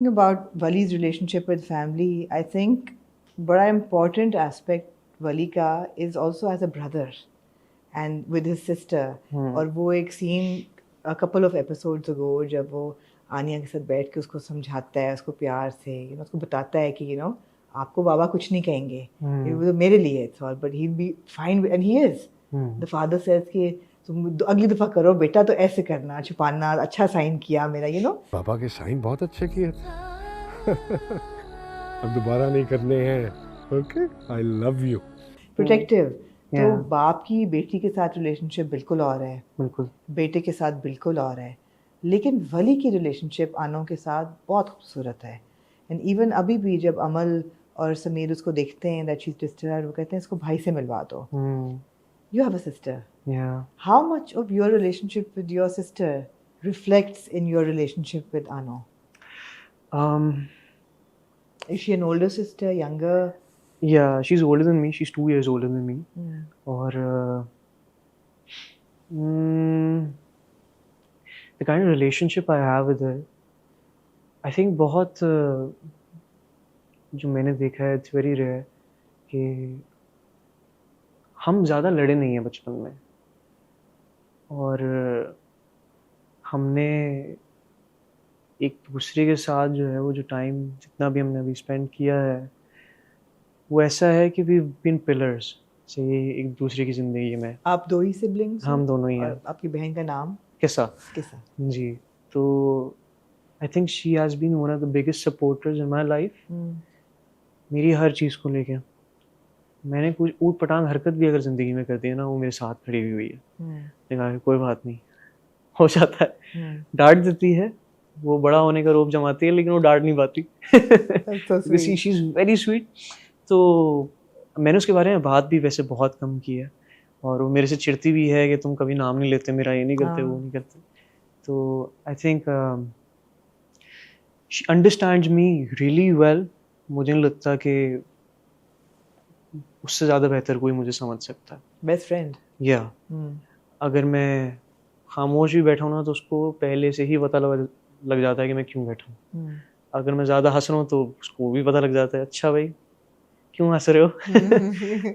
About Wali's relationship with family, I think बड़ा important aspect वली का is also as a brother and with his sister. और वो एक scene a couple of episodes ago जब वो आनिया के साथ बैठ के उसको समझाता है, उसको प्यार से उसको बताता है कि आपको बाबा कुछ नहीं कहेंगे, ये तो मेरे लिए it's all, but he'll be fine and he is. The father says कि तुम अगली दफा करो बेटा तो ऐसे करना, छुपाना, अच्छा साइन किया मेरा पापा के साइन बहुत अच्छे किए अब दोबारा नहीं करने हैं. Okay, I love you. Protective. तो Yeah. बाप की बेटी के साथ रिलेशनशिप बिल्कुल और है, बिल्कुल. बेटे के साथ बिल्कुल और है, लेकिन वली की रिलेशनशिप आनो के साथ बहुत खूबसूरत है. एंड इवन अभी भी जब अमल और समीर उसको देखते हैं दैट शी इज डिस्टर्ब्ड, वो कहते हैं इसको भाई से मिलवा दो. You have a sister. Yeah. How much of your relationship with your sister reflects in your relationship with Ano? Is she an older sister, younger? Yeah, she's older than me. She's 2 years older than me. और the kind of relationship I have with her, I think बहुत जो मैंने देखा है, it's very rare कि हम ज़्यादा लड़े नहीं हैं बचपन में. और हमने एक दूसरे के साथ जो है वो जो टाइम जितना भी हमने अभी स्पेंड किया है वो ऐसा है कि वी बीन पिलर्स से एक दूसरे की ज़िंदगी में. आप दो ही सिबलिंग्स? हम दोनों ही हैं. और आपकी बहन का नाम? किसा. किसा. जी. तो I think she has been one of the biggest supporters in my life. मेरी हर चीज़ को लेके मैंने कुछ ऊट पटांग हरकत भी अगर ज़िंदगी में कर दी है ना, वो मेरे साथ खड़ी हुई है. देखा कोई बात नहीं, हो जाता है. डांट देती है, वो बड़ा होने का रोब जमाती है, लेकिन वो डांट नहीं पाती. She is very sweet. तो मैंने उसके बारे में बात भी वैसे बहुत कम की है, और वो मेरे से चिढ़ती भी है कि तुम कभी नाम नहीं लेते मेरा, ये नहीं करते, वो नहीं करते. तो I think she understands me really well. मुझे नहीं लगता कि उससे ज़्यादा बेहतर कोई मुझे समझ सकता है. Best friend. या अगर मैं खामोश भी बैठा हूँ ना, तो उसको पहले से ही पता लग जाता है कि मैं क्यों बैठा हूँ. अगर मैं ज़्यादा हंस रहा हूँ तो उसको भी पता लग जाता है, अच्छा भाई क्यों हंस रहे हो.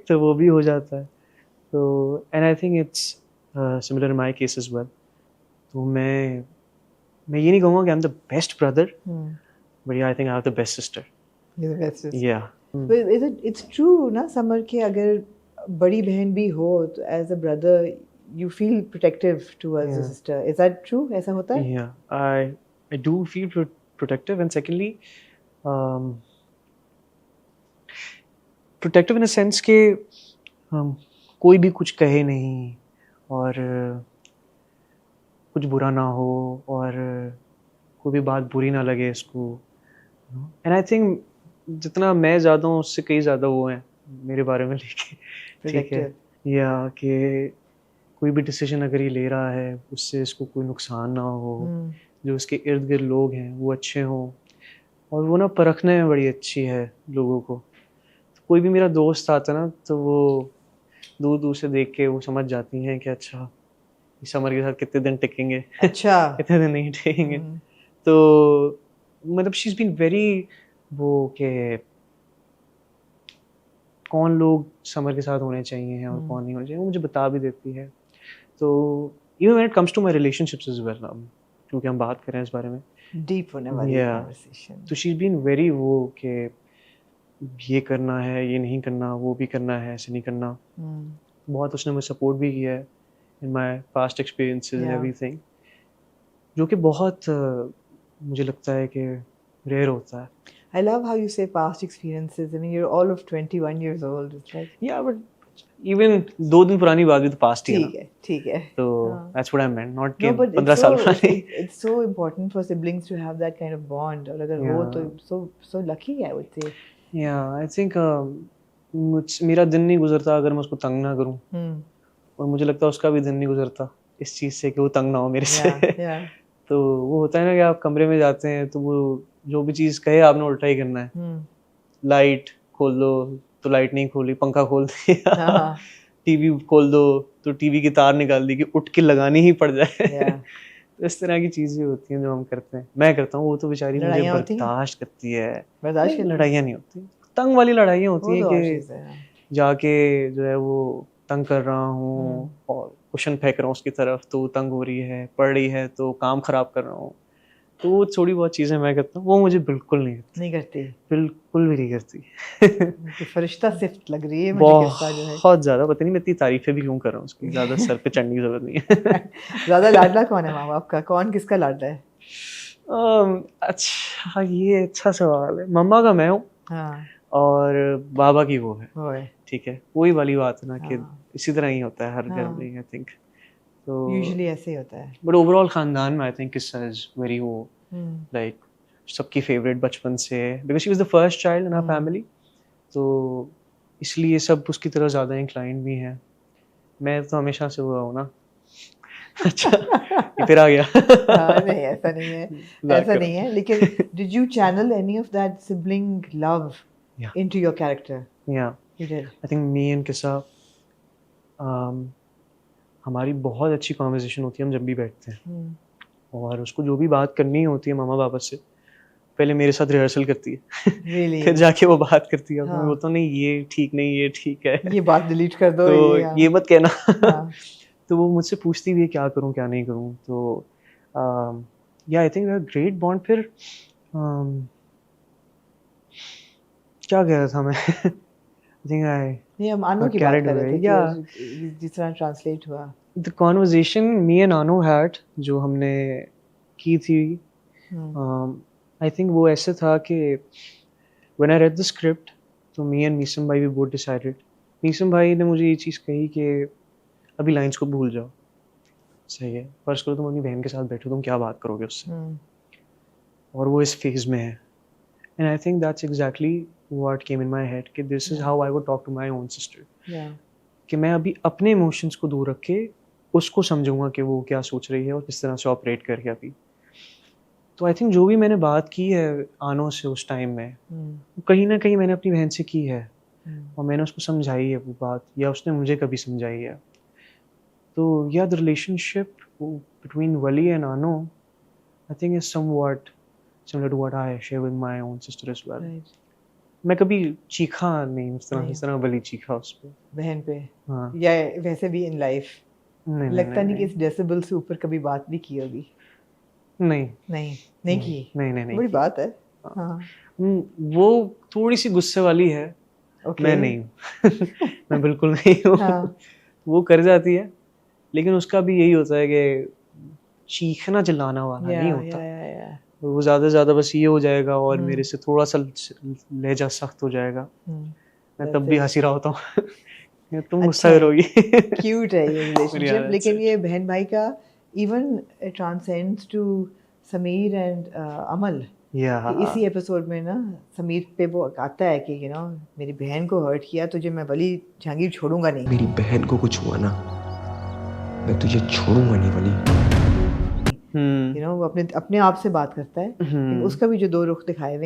तो वो भी हो जाता है. तो and I think it's similar in my case as well. तो मैं ये नहीं कहूँगा कि I am the best brother, but I think I have the best sister. Yeah. It's true ना समर के अगर बड़ी बहन भी हो तो as a brother you feel protective towards the sister. Is that true? ऐसा होता है? Yeah, I do feel protective, and secondly, protective in a sense कि कोई भी कुछ कहे नहीं और कुछ बुरा ना हो और कोई भी बात बुरी ना लगे इसको. And I think जितना मैं ज़्यादा हूँ उससे कई ज़्यादा वो हैं मेरे बारे में लेके. ठीक है. या कि कोई भी डिसीजन अगर ये ले रहा है उससे इसको कोई नुकसान ना हो, जो उसके इर्द गिर्द लोग हैं वो अच्छे हों, और वो ना परखने में बड़ी अच्छी है लोगों को. तो कोई भी मेरा दोस्त आता है ना, तो वो दूर दूर से देख के वो समझ जाती हैं कि अच्छा इस समर के साथ कितने दिन टिकेंगे. अच्छा. कितने दिन नहीं टिकेंगे. तो मतलब शी इज़ बीन वेरी वो कि कौन लोग समर के साथ होने चाहिए और कौन नहीं होने चाहिए, वो मुझे बता भी देती है. तो even when it comes to my relationships as well, क्योंकि हम बात कर रहे हैं इस बारे में, deep होने वाली conversation. तो she's been very वो कि ये करना है, ये नहीं करना, वो भी करना है, ऐसे नहीं करना. बहुत उसने मुझे सपोर्ट भी किया है in my past experiences and everything, जो कि बहुत मुझे लगता है कि रेयर होता है. I love how you say past experiences. I mean, you're all of 21 years old. It's like yeah, but even 2 दिन पुरानी बात भी तो past ही है ना. ठीक है. तो that's what I meant, not no, कि but 15 साल पुरानी. It's so important for siblings to have that kind of bond. और अगर हो तो so lucky I would say. Yeah, I think मेरा दिन नहीं गुजरता अगर मैं उसको तंग ना करूं. और मुझे लगता है उसका भी दिन नहीं गुजरता इस चीज़ से कि वो तंग ना हो मेरे से. तो वो होता है ना कि आप कमरे में जाते हैं तो वो जो भी चीज़ कहे आपने उल्टा ही करना है. लाइट खोल दो तो लाइट नहीं खोली, पंखा खोल दिया. टीवी खोल दो तो टीवी की तार निकाल दी कि उठ के लगानी ही पड़ जाए. तो इस तरह की चीजें होती हैं जो हम करते हैं, मैं करता हूँ, वो तो बेचारी मुझे लड़ाइयाँ होती हैं? बर्दाश्त करती है। बर्दाश्त नहीं, करती है? लड़ाइयाँ नहीं होती, तंग वाली लड़ाइयाँ होती वो हैं तो और कि चीज़ है। हाँ। जाके जो है वो तंग कर रहा हूँ हम्म, और क्वेश्चन फेंक रहा हूँ उसकी तरफ, तो वो तंग हो रही है, पढ़ रही है तो काम खराब कर रहा हूँ, तो वो थोड़ी बहुत चीजें मैं करता हूँ, वो मुझे बिल्कुल नहीं करती, नहीं करती। बिल्कुल भी नहीं करती। तो फरिश्ता सिफ्त लग रही है मुझे किस्सा जो है। बहुत ज्यादा, पता नहीं मैं इतनी तारीफें भी क्यों कर रहा हूँ उसकी, ज्यादा सर पे चढ़ने की जरूरत नहीं है। ज्यादा लाडला कौन है माँ बाप का? कौन किसका लाडला है? अच्छा, ये अच्छा सवाल है। मम्मा का मैं हूँ हाँ, और बाबा की वो है। वो है। ठीक है, वही वाली बात है ना कि हाँ, इसी तरह ही होता है हर घर हाँ, में, आई थिंक। तो यूजुअली ऐसे ही होता है। बट ओवरऑल खानदान में I think Kissa is very वो हम्म, लाइक सबकी फेवरेट बचपन से, because she was the first child in our hmm. Family, तो इसलिए सब उसकी तरह ज़्यादा इंक्लाइंड भी हैं। मैं तो हमेशा से हुआ हूँ ना। अच्छा, ये फिर आ गया। हाँ, नहीं ऐसा नहीं है, मजाक ऐसा कर नहीं रहा है, हूँ। लेकिन did you channel any of that sibling love या इनटू योर कैरेक्टर? या you did? I think me and किस्सा, हमारी बहुत अच्छी कॉन्वर्जेसन होती है हम जब भी बैठते हैं, और उसको जो भी बात करनी होती है मामा बाबा से, पहले मेरे साथ रिहर्सल करती है। रियली? फिर जाके वो बात करती है, अब मैं हाँ, बोलता हूँ नहीं ये ठीक नहीं, ये ठीक है। ये बात डिलीट कर दो, तो ये ये मत कहना। हाँ, तो वो मुझसे पूछती भी है क्या करूँ क्या नहीं करूँ, तो या आई थिंक ग्रेट बॉन्ड। फिर क्या कह रहा था मैं? आई थिंक आई नहीं हम अनु की बात कैरिड कर रहे अवे। थे या कि जिस तरह ट्रांसलेट हुआ। The conversation me and Anu had, जो हमने की थी, हम्म, आई थिंक वो ऐसे था कि when I read the script, तो मी एंड मीसम भाई वी बोथ डिसाइडेड, मीसम भाई ने मुझे ये चीज़ कही कि अभी लाइंस को भूल जाओ। सही है, फर्ज करो तुम अपनी बहन के साथ बैठो, तुम क्या बात करोगे उससे, हम्म, और वो इस फेज में है। And I think that's exactly what came in my head कि this is how I would talk to my own sister, या कि मैं अभी अपने इमोशंस को दूर रख के उसको समझूंगा कि वो क्या सोच रही है और किस तरह से ऑपरेट कर रही है अभी। तो आई थिंक जो भी मैंने बात की है आनो से उस टाइम में, वो कहीं ना कहीं मैंने अपनी बहन से की है, और मैंने उसको समझाई है वो बात, या उसने मुझे कभी समझाई है। तो या द रिलेशनशिप बिटवीन वली एंड आनो I think is somewhat similar to what I share with my own sister as well. Right. मैं कभी चीखा नहीं उस तरह, नहीं। जिस तरह वली चीखा उस पे। बहन पे हाँ, या वैसे भी इन लाइफ नहीं लगता नहीं कि नहीं इस डेसिबल से ऊपर कभी बात भी की होगी। नहीं नहीं, नहीं की। नहीं नहीं नहीं बड़ी की। बात है। हाँ। हाँ, वो थोड़ी सी गुस्से वाली है, ओके। मैं नहीं हूँ। मैं बिल्कुल नहीं हूँ। हाँ, वो कर जाती है, लेकिन उसका भी यही होता है कि चीखना चिल्लाना वाला या नहीं या होता। या वो ज़्यादा से ज़्यादा बस ये हो जाएगा और हम्म, मेरे से थोड़ा सा लहजा सख्त हो जाएगा, मैं तब that's भी it. हंसी रहा होता हूँ। ये तुम गुस्सा अच्छा है, करोगी। क्यूट है ये मेरी रिलेशनशिप, आदत लेकिन से। ये बहन भाई का even transcends to Sameer and Amal. या कि इसी एपिसोड में ना समीर पे वो आता है कि मेरी बहन को हर्ट किया तुझे, मैं वली जहांगीर छोड़ूंगा नहीं। मेरी बहन को कुछ हुआ ना, मैं तुझे छोड़ूंगा नहीं वली। वो अपने अपने आप से बात करता है, लेकिन उसका भी जो दो रुख दिखाए हुए